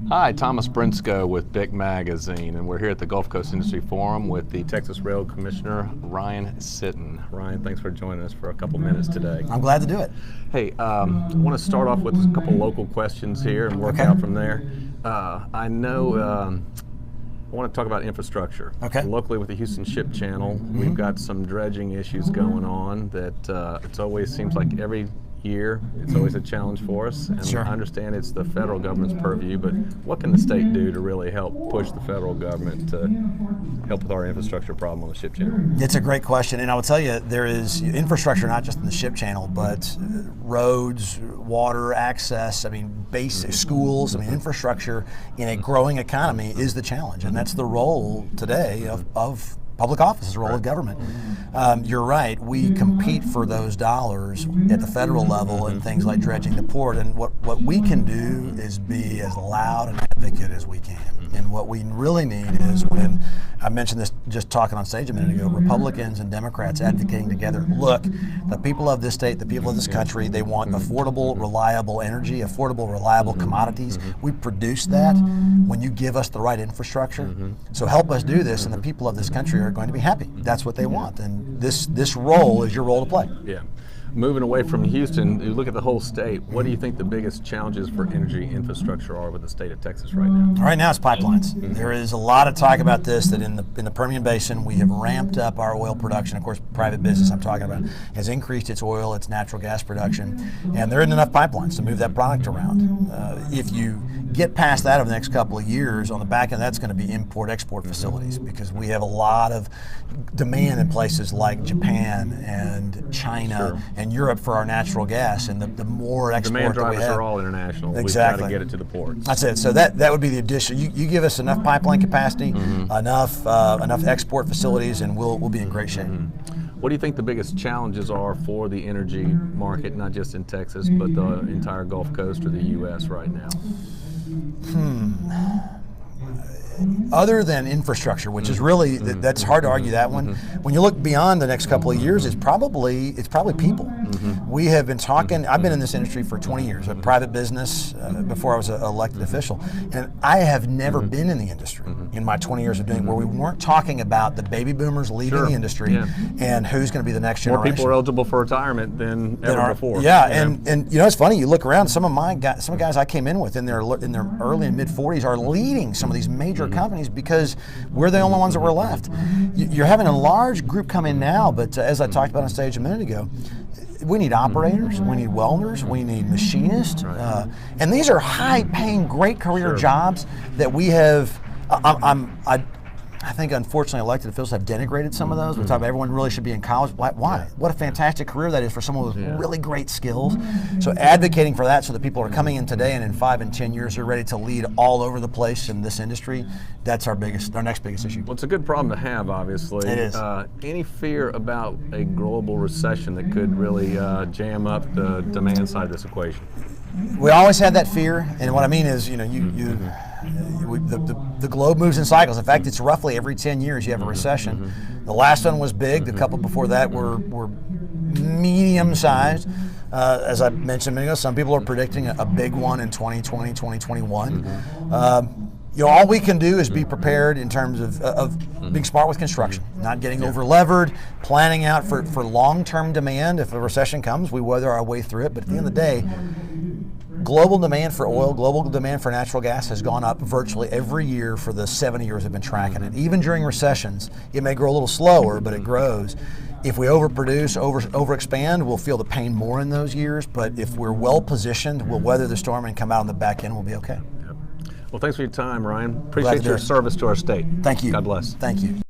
Hi, Thomas Brinsko with BIC Magazine, and we're here at the Gulf Coast Industry Forum with the Texas Railroad Commissioner, Ryan Sitton. Ryan, thanks for joining us for a couple minutes today. I'm glad to do it. Hey, I want to start off with a couple local questions here and work out from there. I want to talk about infrastructure. Okay. Locally with the Houston Ship Channel, we've got some dredging issues going on that it always seems like every year it's always a challenge for us. And Sure. I understand it's the federal government's purview, but what can the state do to really help push the federal government to help with our infrastructure problem on the ship channel? It's a great question, and I will tell you, there is infrastructure not just in the ship channel, but roads, water access, basic schools. Infrastructure in a growing economy is the challenge, and that's the role today of public office, the role of government. You're right, we compete for those dollars at the federal level and things like dredging the port, and what we can do is be as loud an advocate as we can. And what we really need is, when I mentioned this just talking on stage a minute ago, Republicans and Democrats advocating together. Look, the people of this state, the people of this country, they want affordable, reliable energy, affordable, reliable commodities. We produce that when you give us the right infrastructure. So help us do this, and the people of this country are going to be happy. That's what they want, and this role is your role to play. Yeah. Moving away from Houston, you look at the whole state, what do you think the biggest challenges for energy infrastructure are with the state of Texas right now? Right now it's pipelines. There is a lot of talk about this, that in the Permian Basin we have ramped up our oil production. Of course, private business I'm talking about has increased its oil, its natural gas production, and there isn't enough pipelines to move that product around. If you get past that over the next couple of years, on the back end that's going to be import-export facilities, because we have a lot of demand in places like Japan and China and Europe for our natural gas, and the more export demand that we drivers have, are all international. Exactly. We've got to get it to the ports. That's it. So that would be the addition. You give us enough pipeline capacity, enough export facilities, and we'll be in great shape. What do you think the biggest challenges are for the energy market, not just in Texas, but the entire Gulf Coast or the U.S. right now? Other than infrastructure, which is really, that's hard to argue that one. When you look beyond the next couple of years, it's probably people. We have been talking, I've been in this industry for 20 years, a private business before I was an elected official, and I have never been in the industry in my 20 years of doing where we weren't talking about the baby boomers leaving the industry and who's going to be the next generation. More people are eligible for retirement than ever before. And it's funny, you look around, some guys I came in with in their early and mid 40s are leading some of these major companies, because we're the only ones that were left. You're having a large group come in now, but as I talked about on stage a minute ago, we need operators, we need welders, we need machinists, and these are high-paying, great career jobs that we have. I think, unfortunately, elected officials have denigrated some of those. We talk about everyone really should be in college. Why? What a fantastic career that is for someone with really great skills. So advocating for that, so that people are coming in today and in 5 and 10 years are ready to lead all over the place in this industry. That's our next biggest issue. Well, it's a good problem to have, obviously. It is. Any fear about a global recession that could really jam up the demand side of this equation? We always had that fear, and what I mean is, the globe moves in cycles. In fact, it's roughly every 10 years you have a recession. The last one was big. The couple before that were medium-sized. As I mentioned a minute ago, some people are predicting a big one in 2020, 2021. All we can do is be prepared in terms of being smart with construction, not getting over-levered, planning out for long-term demand. If a recession comes, we weather our way through it. But at the end of the day, global demand for oil, global demand for natural gas has gone up virtually every year for the 70 years I've been tracking it. Even during recessions, it may grow a little slower, but it grows. If we overproduce, overexpand, we'll feel the pain more in those years. But if we're well positioned, we'll weather the storm and come out on the back end, we'll be okay. Well, thanks for your time, Ryan. Appreciate your service to our state. Thank you. God bless. Thank you.